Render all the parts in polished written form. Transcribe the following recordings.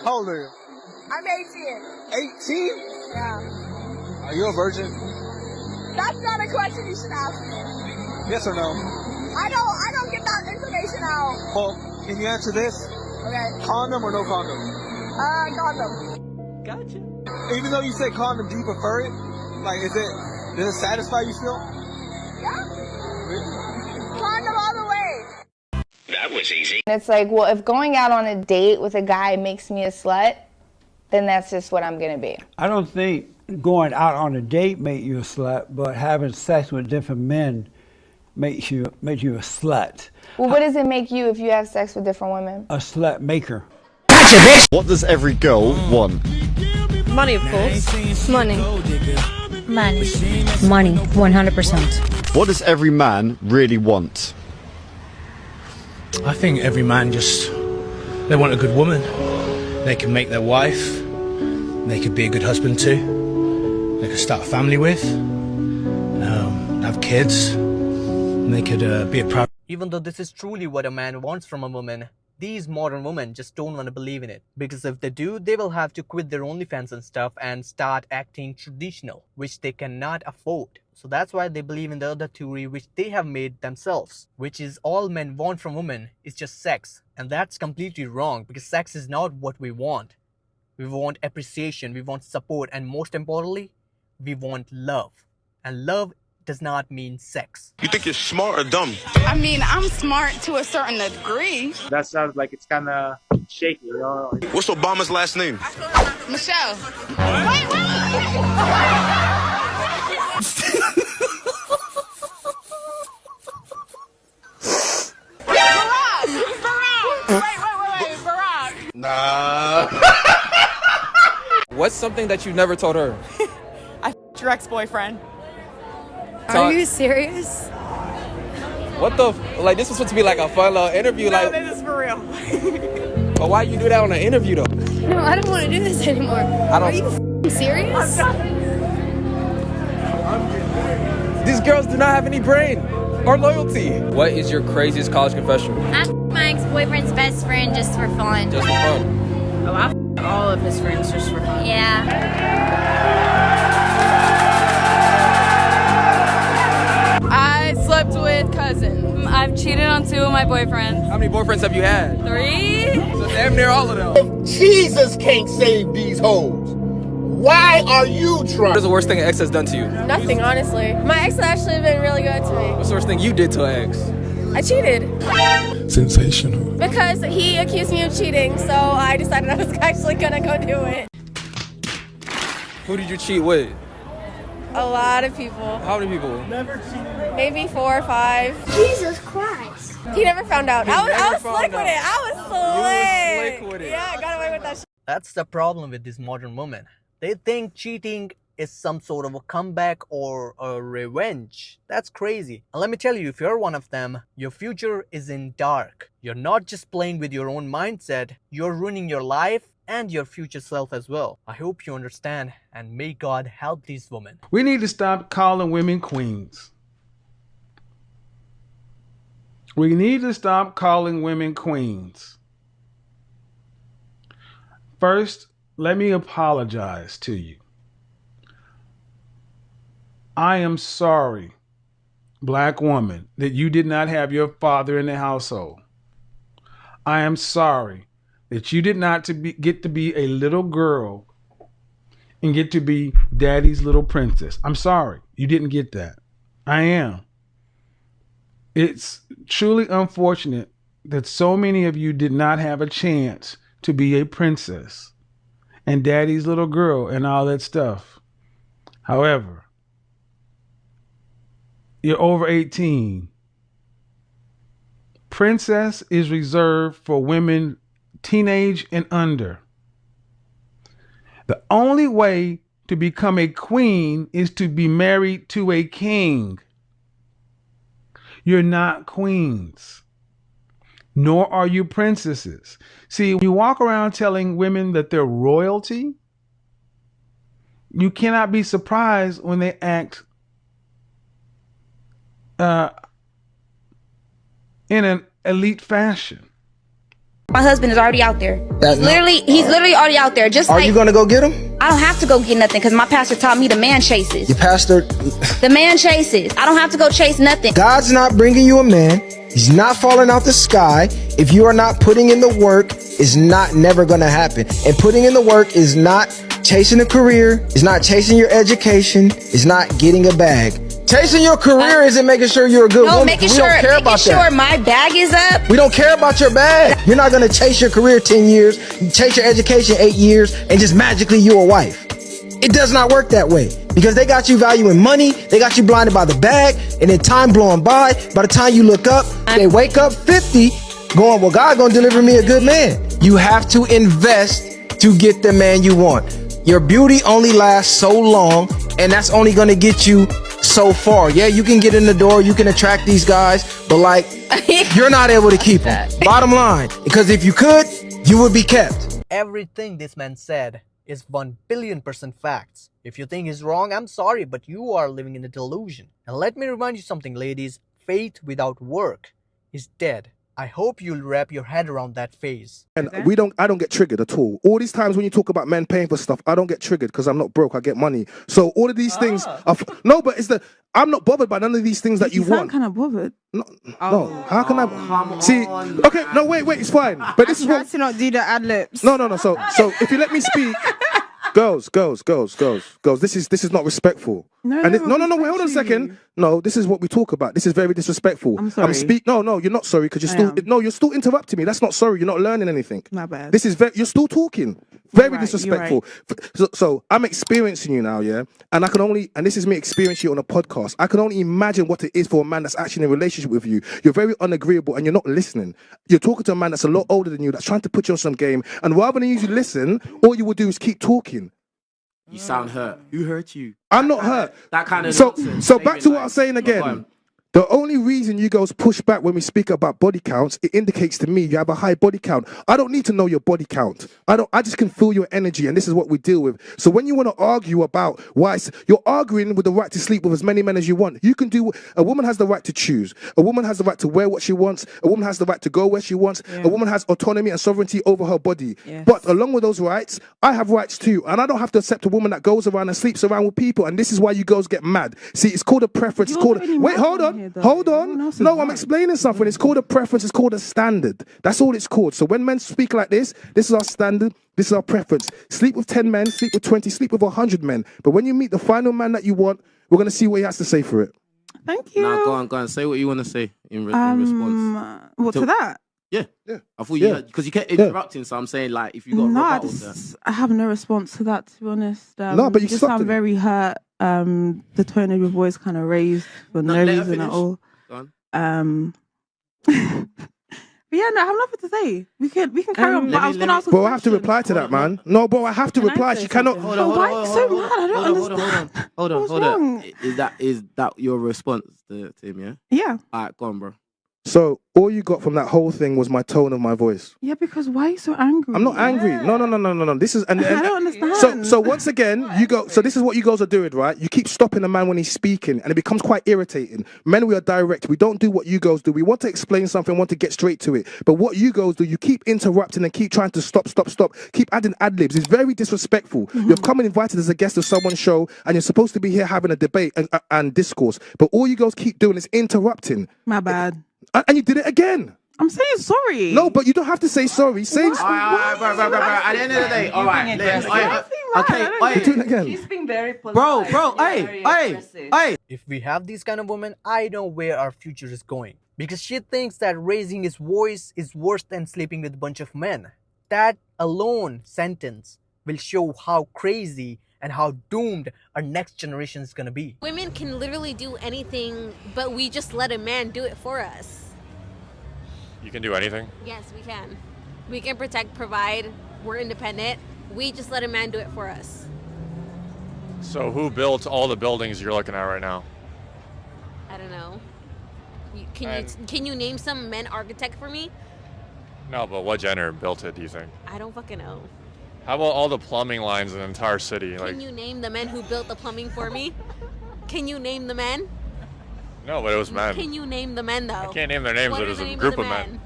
How old are you? I'm 18. 18? Yeah. Are you a virgin? That's not a question you should ask me. Yes or no? I don't get that information out. Well, can you answer this? Okay. Condom or no condom? Condom. Gotcha. Even though you say condom, do you prefer it? Like, does it satisfy you still? Yeah. Condom all the way. That was easy. And it's like, well, if going out on a date with a guy makes me a slut, then that's just what I'm gonna be. I don't think going out on a date makes you a slut, but having sex with different men makes you a slut. Well, what does it make you if you have sex with different women? A slut maker. Gotcha, bitch! What does every girl want? Money, of course. Money. Money. Money, 100%. What does every man really want? I think every man they want a good woman. They can make their wife. They could be a good husband too. They could start a family with. Have kids. And they could be a proud. Even though this is truly what a man wants from a woman, these modern women just don't want to believe in it. Because if they do, they will have to quit their OnlyFans and stuff and start acting traditional, which they cannot afford. So that's why they believe in the other theory which they have made themselves, which is all men want from women is just sex. And that's completely wrong, because sex is not what we want. We want appreciation, we want support, and most importantly, we want love. And love does not mean sex. You think you're smart or dumb? I mean, I'm smart to a certain degree. That sounds like it's kind of shaky, you know? What's Obama's last name? Michelle. Wait. Barack. Nah. What's something that you never told her? I f***ed your ex-boyfriend. Are you serious? What the like? This was supposed to be like a fun little interview. No, like, this is for real. but why you do that on an interview though? No, I don't want to do this anymore. Are you f***ing serious? These girls do not have any brain or loyalty. What is your craziest college confession? I f***ed my ex-boyfriend's best friend just for fun. Just for fun. Oh, I f***ed all of his friends just for fun. Yeah. I slept with cousins. I've cheated on 2 of my boyfriends. How many boyfriends have you had? 3. So damn near all of them. Jesus can't save these hoes. Why are you trying? What is the worst thing an ex has done to you? Nothing, honestly. My ex has actually been really good to me. What's the worst thing you did to an ex? I cheated. Sensational. Because he accused me of cheating, so I decided I was actually gonna go do it. Who did you cheat with? A lot of people. How many people? Maybe 4 or 5. Jesus Christ. He never found out. I was slick found with it. out. I was You was slick with it. Yeah, I got away with that shit. That's the problem with these modern women. They think cheating is some sort of a comeback or a revenge. That's crazy. And let me tell you, if you're one of them, your future is in dark. You're not just playing with your own mindset, you're ruining your life and your future self as well. I hope you understand, and may God help these women. We need to stop calling women queens. We need to stop calling women queens. First, let me apologize to you. I am sorry, black woman, that you did not have your father in the household. I am sorry that you did not get to be a little girl and get to be daddy's little princess. I'm sorry you didn't get that. I am. It's truly unfortunate that so many of you did not have a chance to be a princess and daddy's little girl and all that stuff. However, you're over 18. Princess is reserved for women teenage and under. The only way to become a queen is to be married to a king. You're not queens, nor are you princesses. See, when you walk around telling women that they're royalty, you cannot be surprised when they act in an elite fashion. My husband is already out there. That's He's literally already out there. Just Are like you gonna go get him? I don't have to go get nothing because my pastor taught me the man chases. Your pastor. The man chases. I don't have to go chase nothing. God's not bringing you a man. He's not falling out the sky. If you are not putting in the work, it's never gonna happen. And putting in the work is not chasing a career. It's not chasing your education. It's not getting a bag. Chasing your career isn't making sure you're a good woman. Making We sure, don't care about that. my bag is up. We don't care about your bag. You're not gonna chase your career 10 years, chase your education 8 years, and just magically you a wife. It does not work that way because they got you valuing money. They got you blinded by the bag, and then time blowing by the time you look up, they wake up 50 going, well, God gonna deliver me a good man. You have to invest to get the man you want. Your beauty only lasts so long, and that's only gonna get you so far. Yeah, you can get in the door, you can attract these guys, but like, you're not able to keep them. Bottom line, because if you could, you would be kept. Everything this man said is 1,000,000,000% facts. If you think he's wrong, I'm sorry, but you are living in a delusion. And let me remind you something, ladies. Faith without work is dead. I hope you'll wrap your head around that phase. And I don't get triggered at all. All these times when you talk about men paying for stuff, I don't get triggered because I'm not broke. I get money. So all of these things are no, but I'm not bothered by none of these things that you want. Kind of bothered. No. How can I see? Okay, no, wait, it's fine. But this is what to not do the ad libs. No. So if you let me speak, girls. This is not respectful. No, wait, hold on a second. No, this is what we talk about. This is very disrespectful. I'm sorry. No, you're not sorry because you're still interrupting me. That's not sorry. You're not learning anything. My bad. This is you're still talking. Very disrespectful. Right. So I'm experiencing you now, yeah, and this is me experiencing you on a podcast. I can only imagine what it is for a man that's actually in a relationship with you. You're very unagreeable and you're not listening. You're talking to a man that's a lot older than you, that's trying to put you on some game, and rather than you listen, all you would do is keep talking. You sound hurt. Who hurt you? I'm not hurt. That kind of So back to what I was saying again. The only reason you girls push back when we speak about body counts, it indicates to me you have a high body count. I don't need to know your body count. I just can feel your energy, and this is what we deal with. So when you want to argue about why you're arguing with the right to sleep with as many men as you want, you can do. A woman has the right to choose. A woman has the right to wear what she wants. A woman has the right to go where she wants. Yeah. A woman has autonomy and sovereignty over her body. Yes. But along with those rights, I have rights too, and I don't have to accept a woman that goes around and sleeps around with people. And this is why you girls get mad. See, it's called a preference. It's called. Wait, hold on. Hold on. No, I'm explaining something. It's called a preference. It's called a standard. That's all it's called. So when men speak like this is our standard. This is our preference. Sleep with 10 men, sleep with 20, sleep with 100 men. But when you meet the final man that you want, we're going to see what he has to say for it. Thank you. Now, go on. Say what you want to say in response. What to that? Yeah. I thought you because you kept interrupting, so I'm saying like if you got I have no response to that, to be honest. No, but you just sound very hurt. The tone of your voice kind of raised for no reason at all. Go on. But yeah, no, I have nothing to say. We can carry on. But I was going to ask. But I have to reply to that, man. No, but I have to reply. She cannot. Why are you so mad? I don't understand. Hold on. Is that your response to him? Yeah. Yeah. All right, go on, bro. So all you got from that whole thing was my tone of my voice. Yeah, because why are you so angry? I'm not angry. No. This is I don't understand. So once again, you go. So this is what you guys are doing, right? You keep stopping a man when he's speaking, and it becomes quite irritating. Men, we are direct. We don't do what you girls do. We want to explain something, want to get straight to it. But what you girls do, you keep interrupting and keep trying to stop. Keep adding ad libs. It's very disrespectful. Mm-hmm. You've come and invited as a guest of someone's show, and you're supposed to be here having a debate and discourse. But all you girls keep doing is interrupting. My bad. And you did it again. I'm saying sorry. No, but you don't have to say sorry. Say bro. At the end of the day, all right. Okay, do it again. She's being very polite. Bro. Hey. If we have these kind of women, I know where our future is going. Because she thinks that raising his voice is worse than sleeping with a bunch of men. That alone sentence will show how crazy and how doomed our next generation is going to be. Women can literally do anything, but we just let a man do it for us. You can do anything? Yes, we can. We can protect, provide. We're independent. We just let a man do it for us. So who built all the buildings you're looking at right now? I don't know. Can you name some men architect for me? No, but what gender built it, do you think? I don't fucking know. How about all the plumbing lines in the entire city? Can you name the men who built the plumbing for me? Can you name the men? No, but it was men. Can you name the men, though? I can't name their names, but it was a group of men.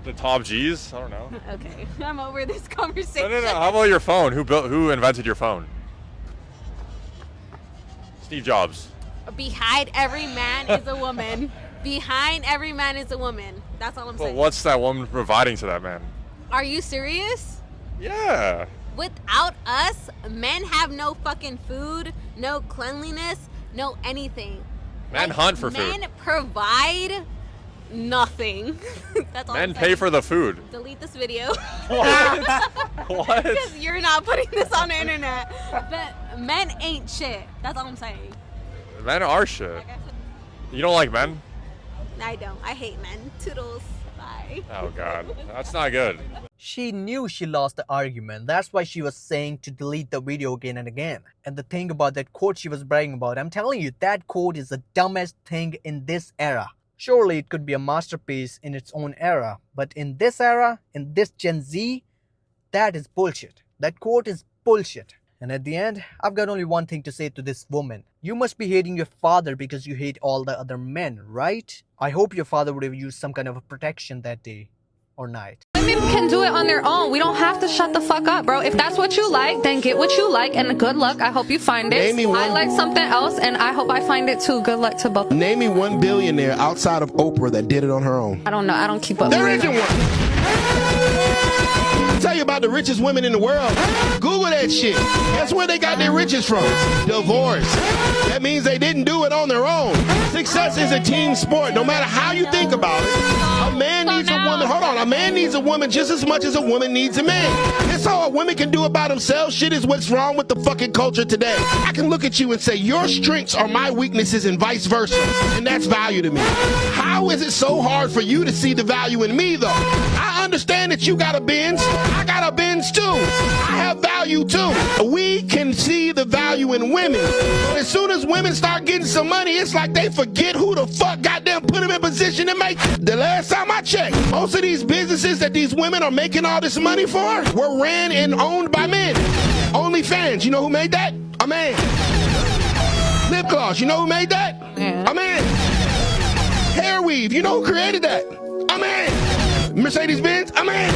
The top G's? I don't know. Okay, I'm over this conversation. No. How about your phone? Who invented your phone? Steve Jobs. Behind every man is a woman. Behind every man is a woman. That's all I'm But saying. what's that woman providing to that man? Are you serious? Yeah. Without us, men have no fucking food, no cleanliness, no anything. Men hunt for food. Men provide nothing. That's all Men I'm pay saying. for the food. Delete this video. What? Because you're not putting this on the internet. But men ain't shit. That's all I'm saying. Men are shit. You don't like men? I don't. I hate men. Toodles. Bye. Oh God, that's not good. She knew she lost the argument. That's why she was saying to delete the video again and again. And the thing about that quote she was bragging about, I'm telling you, that quote is the dumbest thing in this era. Surely it could be a masterpiece in its own era, but in this era, in this Gen Z, that is bullshit. That quote is bullshit. And at the end, I've got only one thing to say to this woman. You must be hating your father because you hate all the other men, right? I hope your father would have used some kind of a protection that day or night. Women can do it on their own. We don't have to shut the fuck up, bro. If that's what you like, then get what you like, and good luck. I hope you find it. I like something else, and I hope I find it too. Good luck to both. Name me one billionaire outside of Oprah that did it on her own. I don't know. I don't keep up. There isn't one. I'll tell you about the richest women in the world. Google that shit. That's where they got their riches from. Divorce. That means they didn't do it on their own. Success is a team sport, no matter how you think about it. A man needs a woman. Hold on. A man needs a woman just as much as a woman needs a man. That's all a woman can do it by themselves. Shit is what's wrong with the fucking culture today. I can look at you and say, your strengths are my weaknesses and vice versa. And that's value to me. How is it so hard for you to see the value in me, though? I understand that you got a Benz. I got a Benz, too. I have value, too. We can see the value in women. But as soon as women start getting some money, it's like they forget who the fuck goddamn put them in position to make it. The last time I checked, most of these businesses that these women are making all this money for were ran and owned by men. OnlyFans, you know who made that? A man. Lip gloss, you know who made that? A man. Hair weave, you know who created that? A man. Mercedes-Benz, a man.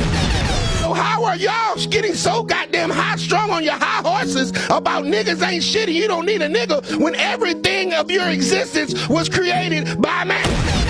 So how are y'all getting so goddamn high strung on your high horses about niggas ain't shit and you don't need a nigga when everything of your existence was created by a man?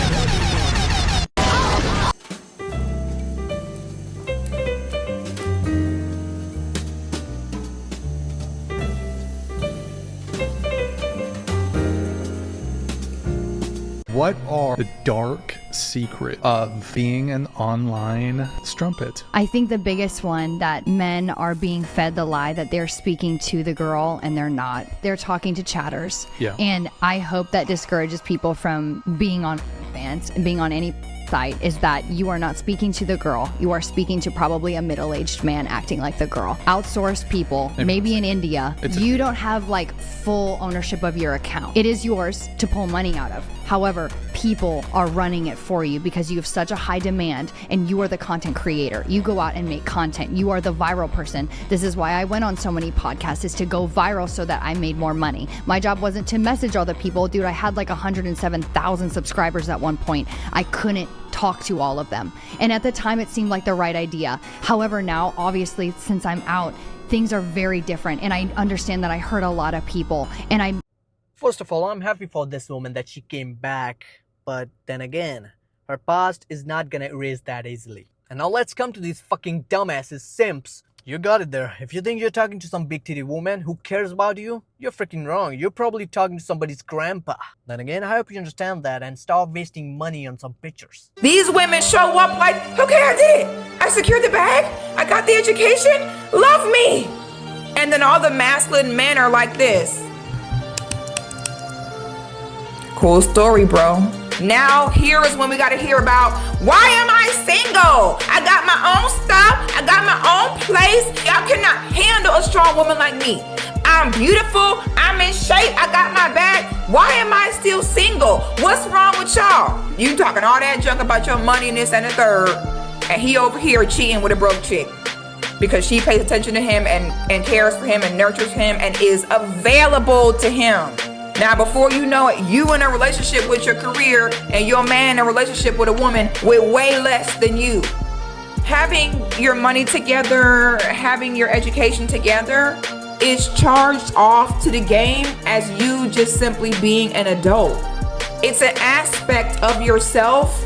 What are the dark secret of being an online strumpet? I think the biggest one that men are being fed the lie that they're speaking to the girl and they're not. They're talking to chatters. Yeah. And I hope that discourages people from being on fans and being on any site is that you are not speaking to the girl. You are speaking to probably a middle-aged man acting like the girl. Outsourced people, maybe in India, you don't have like full ownership of your account. It is yours to pull money out of. However, people are running it for you because you have such a high demand and you are the content creator. You go out and make content. You are the viral person. This is why I went on so many podcasts, is to go viral so that I made more money. My job wasn't to message all the people. Dude, I had like 107,000 subscribers at one point. I couldn't talk to all of them. And at the time it seemed like the right idea. However, now, obviously, since I'm out, things are very different. And I understand that I hurt a lot of people. And I First of all, I'm happy for this woman that she came back, but then again, her past is not gonna erase that easily. And now let's come to these fucking dumbasses, simps. You got it there. If you think you're talking to some big titty woman who cares about you, you're freaking wrong. You're probably talking to somebody's grandpa. Then again, I hope you understand that and stop wasting money on some pictures. These women show up like, okay, I did it. I secured the bag. I got the education. Love me. And then all the masculine men are like this. Cool story, bro. Now, here is when we got to hear about, why am I single? I got my own stuff. I got my own place. Y'all cannot handle a strong woman like me. I'm beautiful. I'm in shape. I got my bag. Why am I still single? What's wrong with y'all? You talking all that junk about your money and this and the third, and he over here cheating with a broke chick because she pays attention to him and cares for him and nurtures him and is available to him. Now, before you know it, you in a relationship with your career and your man in a relationship with a woman with way less than you. having your money together, having your education together is charged off to the game as you just simply being an adult. It's an aspect of yourself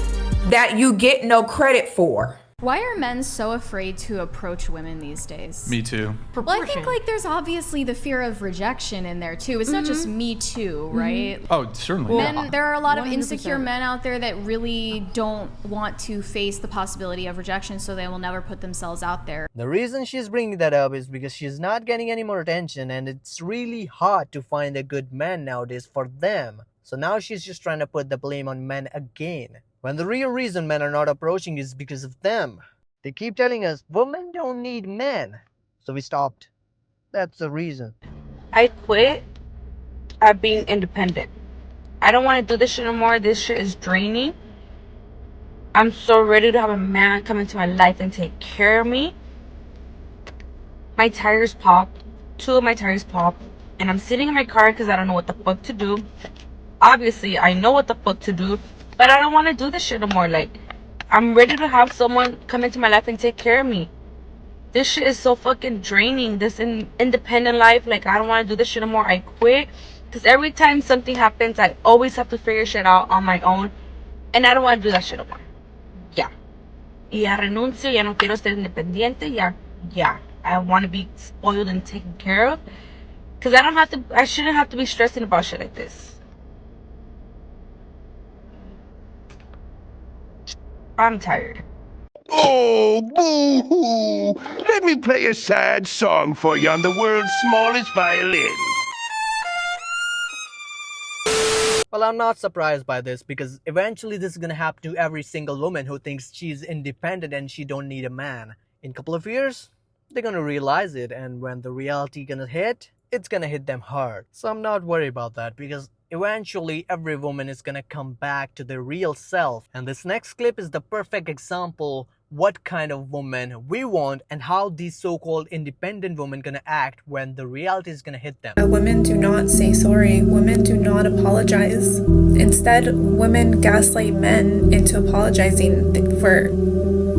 that you get no credit for. Why are men so afraid to approach women these days? Me too. Well, I think like there's obviously the fear of rejection in there too. It's not just me too, right? Oh, certainly. Men, there are a lot of 100%. insecure men out there that really don't want to face the possibility of rejection, so they will never put themselves out there. The reason she's bringing that up is because she's not getting any more attention, and it's really hard to find a good man nowadays for them. So now she's just trying to put the blame on men again, when the real reason men are not approaching is because of them. They keep telling us women don't need men, so we stopped. That's the reason. I quit at being independent. I don't want to do this shit anymore. This shit is draining. I'm so ready to have a man come into my life and take care of me. My tires popped. 2 of my tires popped. And I'm sitting in my car because I don't know what the fuck to do. Obviously, I know what the fuck to do, but I don't want to do this shit anymore. Like, I'm ready to have someone come into my life and take care of me. This shit is so fucking draining. This independent life, like, I don't want to do this shit anymore. I quit. Because every time something happens, I always have to figure shit out on my own. And I don't want to do that shit anymore. Yeah. Ya renuncio, ya no quiero ser independiente, ya. I want to be spoiled and taken care of. Because I shouldn't have to be stressing about shit like this. I'm tired. Oh, boo-hoo! Let me play a sad song for you on the world's smallest violin. Well, I'm not surprised by this, because eventually this is gonna happen to every single woman who thinks she's independent and she don't need a man. In a couple of years, they're gonna realize it, and when the reality gonna hit, it's gonna hit them hard. So I'm not worried about that, because eventually every woman is gonna come back to their real self. And this next clip is the perfect example what kind of woman we want and how these so-called independent women gonna act when the reality is gonna hit them. Women do not say sorry. Women do not apologize. Instead, women gaslight men into apologizing for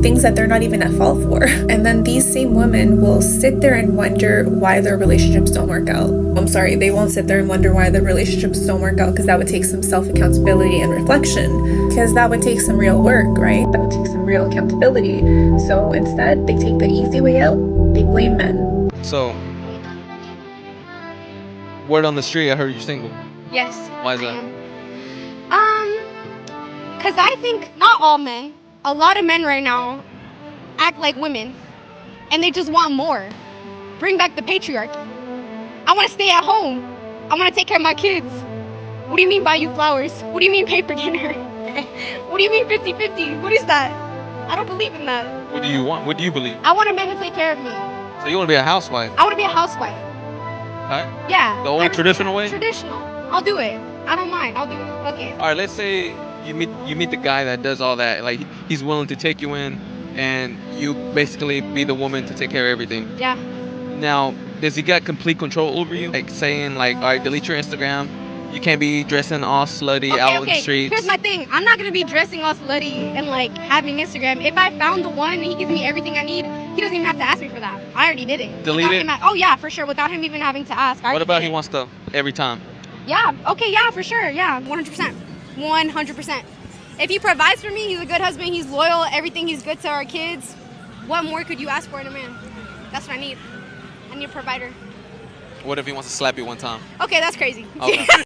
things that they're not even at fault for. And then these same women will sit there and wonder why their relationships don't work out. I'm sorry, they won't sit there and wonder why their relationships don't work out, because that would take some self-accountability and reflection, because that would take some real work, right? That would take some real accountability. So instead, they take the easy way out. They blame men. So, word on the street, I heard you're single. Yes. Why is that? Because I think not all men, a lot of men right now act like women and they just want more. Bring back the patriarchy. I want to stay at home. I want to take care of my kids. What do you mean buy you flowers? What do you mean pay for dinner? What do you mean 50-50? What is that? I don't believe in that. What do you want? What do you believe? I want a man to take care of me. So you want to be a housewife? I want to be a housewife. Alright? Yeah. The old traditional way? Traditional. I'll do it. I don't mind. I'll do it. Okay. Alright, let's say you meet the guy that does all that. Like, he's willing to take you in and you basically be the woman to take care of everything. Yeah. Now, does he got complete control over you? Like saying like, alright, delete your Instagram. You can't be dressing all slutty out on the streets. Here's my thing. I'm not gonna be dressing all slutty and like having Instagram. If I found the one and he gives me everything I need, he doesn't even have to ask me for that. I already did it. Delete it? Oh yeah, for sure. Without him even having to ask. What about he wants stuff every time? Yeah. Okay. Yeah. For sure. Yeah. 100%. 100%. If he provides for me, he's a good husband. He's loyal. Everything. He's good to our kids. What more could you ask for in a man? That's what I need. I need a provider. What if he wants to slap you one time? Okay, that's crazy. Okay.